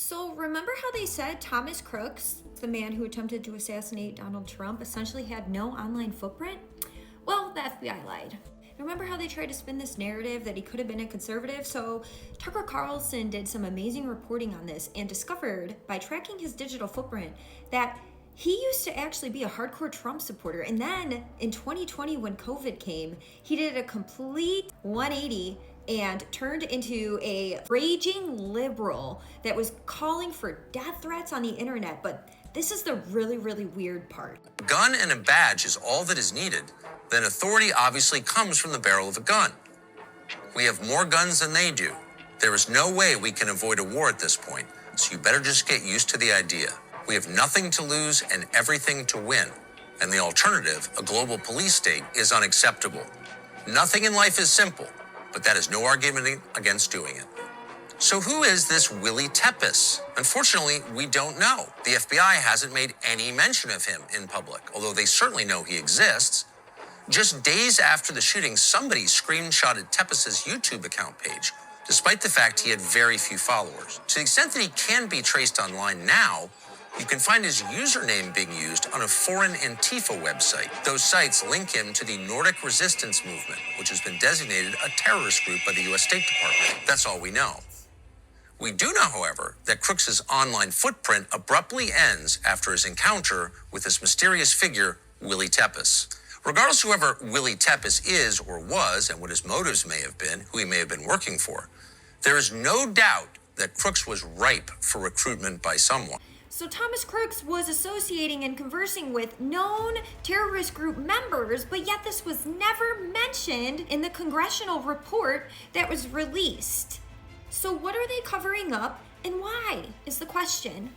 So remember how they said Thomas Crooks, the man who attempted to assassinate Donald Trump, essentially had no online footprint? Well, the FBI lied. Remember how they tried to spin this narrative that he could have been a conservative? So Tucker Carlson did some amazing reporting on this and discovered, by tracking his digital footprint, that he used to actually be a hardcore Trump supporter. And then in 2020, when COVID came, he did a complete 180 and turned into a raging liberal that was calling for death threats on the internet. But this is the really, really weird part. A gun and a badge is all that is needed. Then authority obviously comes from the barrel of a gun. We have more guns than they do. There is no way we can avoid a war at this point, so you better just get used to the idea. We have nothing to lose and everything to win. And the alternative, a global police state, is unacceptable. Nothing in life is simple, but that is no argument against doing it. So who is this Willie Tepes? Unfortunately, we don't know. The FBI hasn't made any mention of him in public, although they certainly know he exists. Just days after the shooting, somebody screenshotted Tepes' YouTube account page, despite the fact he had very few followers. To the extent that he can be traced online now, you can find his username being used on a foreign Antifa website. Those sites link him to the Nordic Resistance Movement, which has been designated a terrorist group by the U.S. State Department. That's all we know. We do know, however, that Crooks' online footprint abruptly ends after his encounter with this mysterious figure, Willie Tepes. Regardless of whoever Willie Tepes is or was and what his motives may have been, who he may have been working for, there is no doubt that Crooks was ripe for recruitment by someone. So Thomas Crooks was associating and conversing with known terrorist group members, but yet this was never mentioned in the congressional report that was released. So what are they covering up and why is the question?